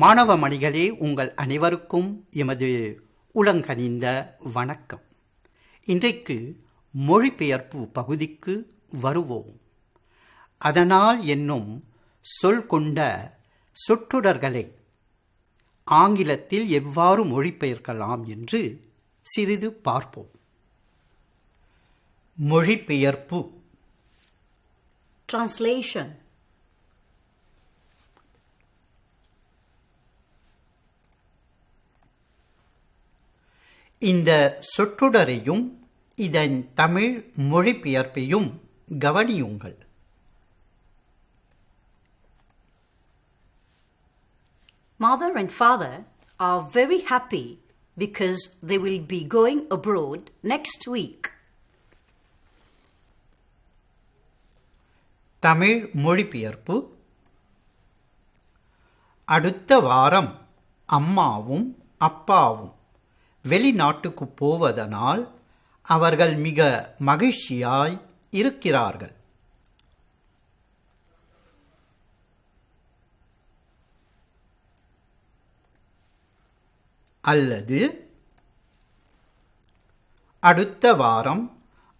மாணவ மணிகளே, உங்கள் அனைவருக்கும் எமது உளங்கனிந்த வணக்கம். இன்றைக்கு மொழிபெயர்ப்பு பகுதிக்கு வருவோம். அதனால் என்னும் சொல் கொண்ட சொற்றொடர்களை ஆங்கிலத்தில் எவ்வாறு மொழிபெயர்க்கலாம் என்று சிறிது பார்ப்போம். மொழிபெயர்ப்பு. Translation. இந்த சொற்றொடரையும் இதன் தமிழ் மொழிபெயர்ப்பையும் கவனியுங்கள். Mother and father are very happy because they will be going abroad next week. Tamil மொழிபெயர்ப்பு. அடுத்த வாரம் அம்மாவும் அப்பாவும் வெளிநாட்டுக்கு போவதனால் அவர்கள் மிக மகிழ்ச்சியாய் இருக்கிறார்கள். அல்லது அடுத்த வாரம்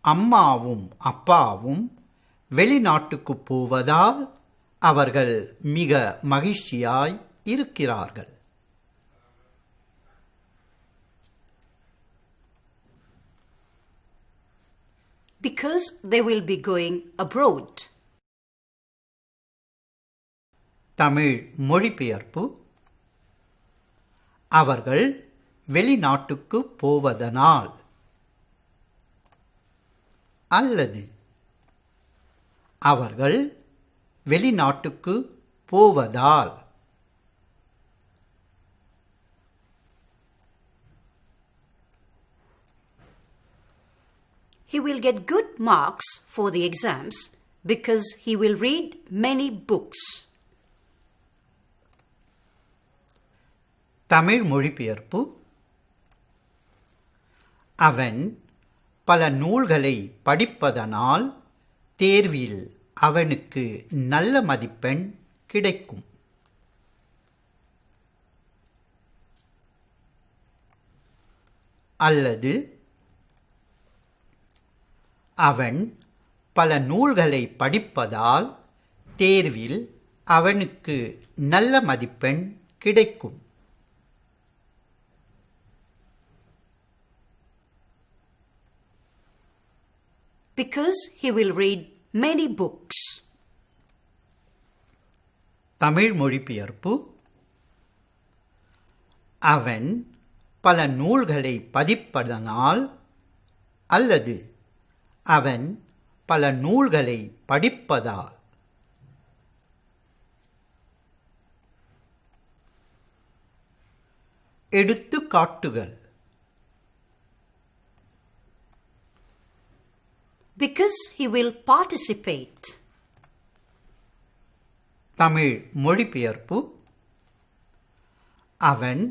அம்மாவும் அப்பாவும் வெளிநாட்டுக்கு போவதால் அவர்கள் மிக மகிழ்ச்சியாய் இருக்கிறார்கள். Because they will be going abroad. Tamil மொழிபெயர்ப்பு. அவர்கள் வெளிநாட்டுக்கு போவதனால் அல்லது அவர்கள் வெளிநாட்டுக்கு போவதால். He will get good marks for the exams because he will read many books. Tamil மொழிபெயர்ப்பு. அவன் பல நூல்களை படிப்பதனால் தேர்வில் அவனுக்கு நல்ல மதிப்பெண் கிடைக்கும். அல்லது அவன் பல நூல்களை படிப்பதால் தேர்வில் அவனுக்கு நல்ல மதிப்பெண் கிடைக்கும். Because he will read many books. Tamil மொழிபெயர்ப்பு. அவன் பல நூல்களை படிப்பதனால் அல்லது அவன் பல நூல்களை படிப்பதால். எடுத்துக்காட்டுகள். Because he will participate. Tamil மொழிபெயர்ப்பு. அவன்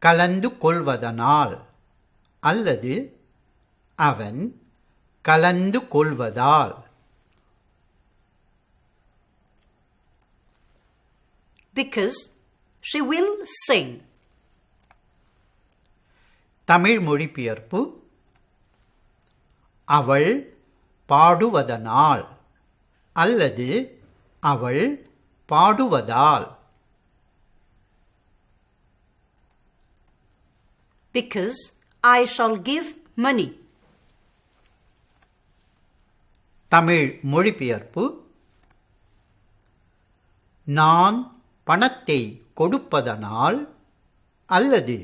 கலந்து கொள்வதனால் அல்லது அவன் கலந்து கொள்வதால். Because she will sing. Tamil மொழிபெயர்ப்பு. அவள் பாடுவதனால் அல்லது அவள் பாடுவதால். Because I shall give money. Tamil மொழிபெயர்ப்பு. நான் பணத்தை கொடுப்பதனால் அல்லது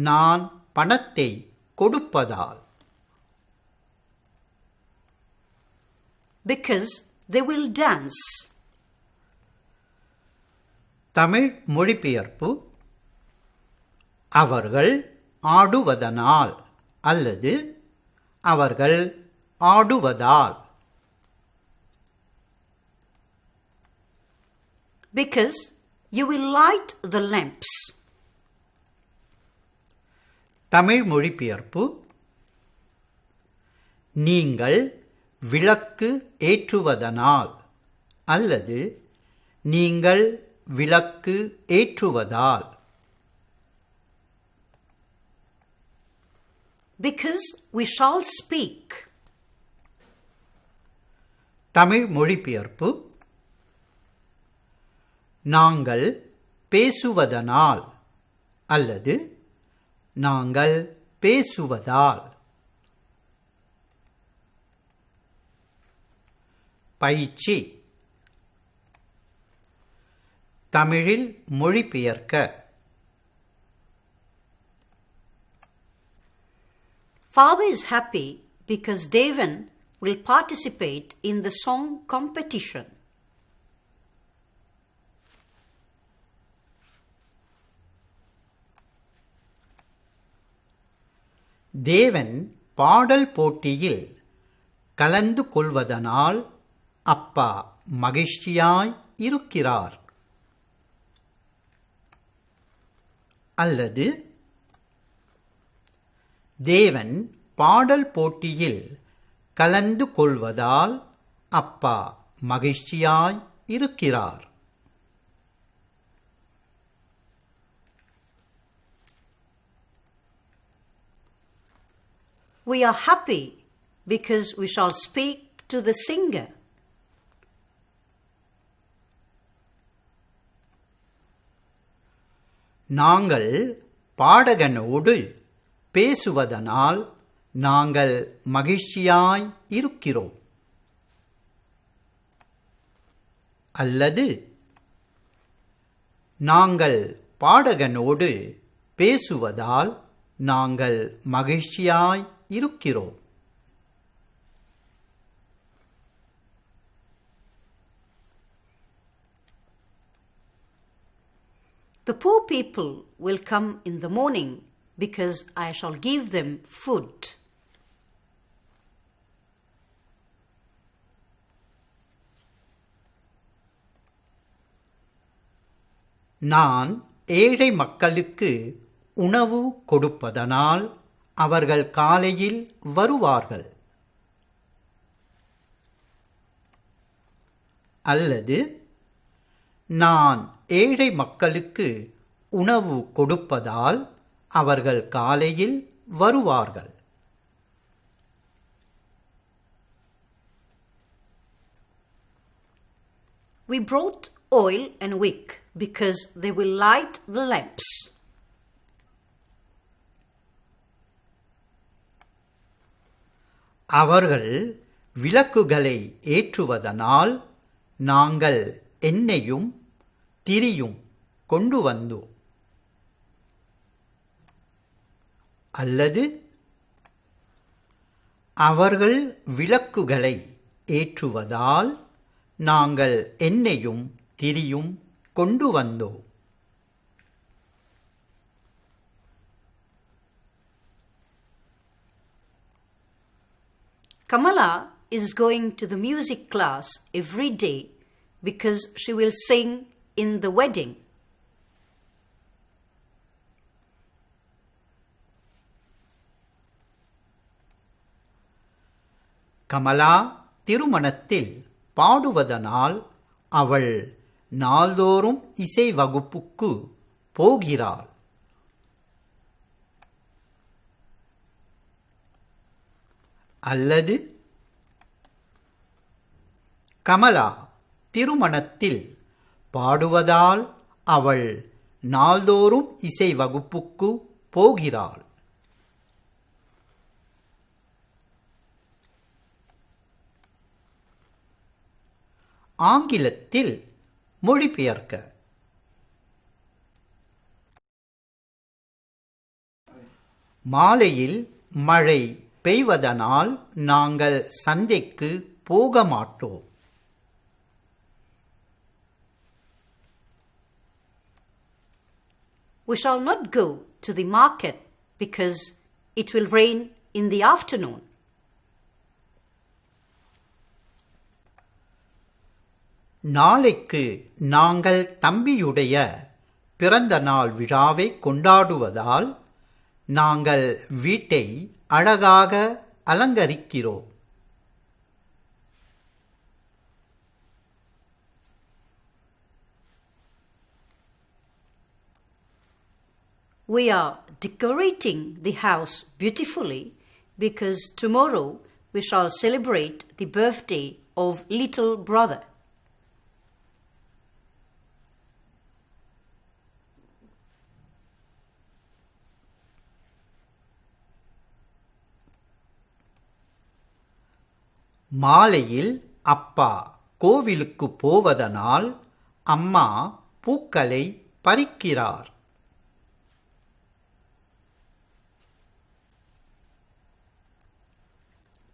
நான் பணத்தை கொடுப்பதால். Because they will dance. Tamil மொழிபெயர்ப்பு. அவர்கள் ஆடுவதனால் அல்லது அவர்கள் ஆடுவதால். Because you will light the lamps. Tamil மொழிபெயர்ப்பு. நீங்கள் விளக்கு ஏற்றுவதனால் அல்லது நீங்கள் விளக்கு ஏற்றுவதால். Because we shall speak. Tamil மொழிபெயர்ப்பு. நாங்கள் பேசுவதனால் அல்லது நாங்கள் பேசுவதால். பயிற்சி. தமிழில் மொழிபெயர்க்க. Father is happy because Devan will participate in the song competition. தேவன் பாடல் போட்டியில் கலந்து கொள்வதனால் அப்பா மகிழ்ச்சியாய் இருக்கிறார். அல்லது தேவன் பாடல் போட்டியில் கலந்து கொள்வதால் அப்பா மகிழ்ச்சியாய் இருக்கிறார். We are happy because we shall speak to the singer. நாங்கள் பாடகனோடு பேசுவதனால் நாங்கள் மகிழ்ச்சியாய் இருக்கிறோம். அல்லது நாங்கள் பாடகனோடு பேசுவதால் நாங்கள் மகிழ்ச்சியாய் இருக்கிறோம். The poor people will come in the morning because I shall give them food. நான் ஏழை மக்களுக்கு உணவு கொடுப்பதனால் அவர்கள் காலையில் வருவார்கள். அல்லது நான் ஏழை மக்களுக்கு உணவு கொடுப்பதால் அவர்கள் காலையில் வருவார்கள். We brought oil and wick because they will light the lamps. அவர்கள் விளக்குகளை ஏற்றுவதனால் நாங்கள் எண்ணெயும் திரியும் கொண்டு வந்தோம். அல்லது அவர்கள் விளக்குகளை ஏற்றுவதால் நாங்கள் எண்ணெயும் திரியும் கொண்டு வந்தோம். Kamala is going to the music class every day because she will sing in the wedding. Kamala திருமணத்தில் பாடுவதனால் அவள் நாள்தோறும் இசை வகுப்புக்கு போகிறாள். அல்லது கமலா திருமணத்தில் பாடுவதால் அவள் நாள்தோறும் இசை வகுப்புக்கு போகிறாள். ஆங்கிலத்தில் மொழிபெயர்க்க. மாலையில் மழை பெய்வதனால் நாங்கள் சந்தைக்கு போக மாட்டோம். We shall not go to the market because it will rain in the afternoon. நாளைக்கு நாங்கள் தம்பியுடைய பிறந்த நாள் விழாவை கொண்டாடுவதால் நாங்கள் வீட்டை அழகாக அலங்கரிக்கிறோம். we are decorating the house beautifully because tomorrow we shall celebrate the birthday of little brother. மாலையில் அப்பா கோவிலுக்கு போவதனால் அம்மா பூக்களை பறிக்கிறார்.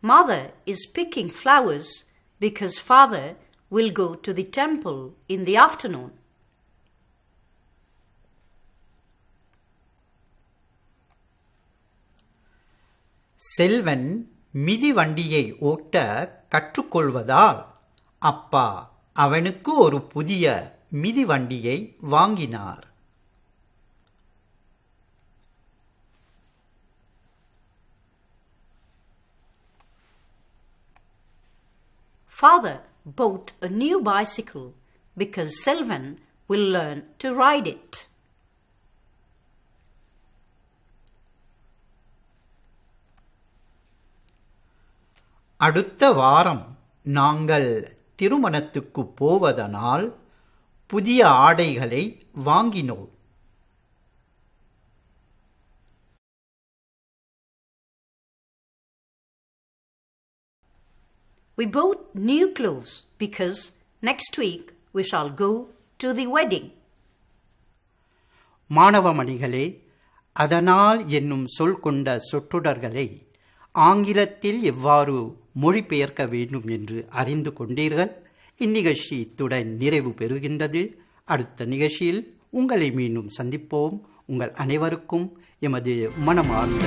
Mother is picking flowers because father will go to the temple in the afternoon. Selvan மிதிவண்டியை ஓட்ட கற்றுக்கொள்வதால் அப்பா அவனுக்கு ஒரு புதிய மிதிவண்டியை வாங்கினார். Father bought a new bicycle because Selvan will learn to ride it. அடுத்த வாரம் நாங்கள் திருமணத்துக்கு போவதனால் புதிய ஆடைகளை வாங்கினோம். We bought new clothes because next week we shall go to the wedding. மாணவமணிகளே, அதனால் என்னும் சொல் கொண்ட சொற்றொடர்களை ஆங்கிலத்தில் எவ்வாறு மொழிபெயர்க்க வேண்டும் என்று அறிந்து கொண்டீர்கள். இந்நிகழ்ச்சி இத்துடன் நிறைவு பெறுகின்றது. அடுத்த நிகழ்ச்சியில் உங்களை மீண்டும் சந்திப்போம். உங்கள் அனைவருக்கும் எமது மனமார்ந்த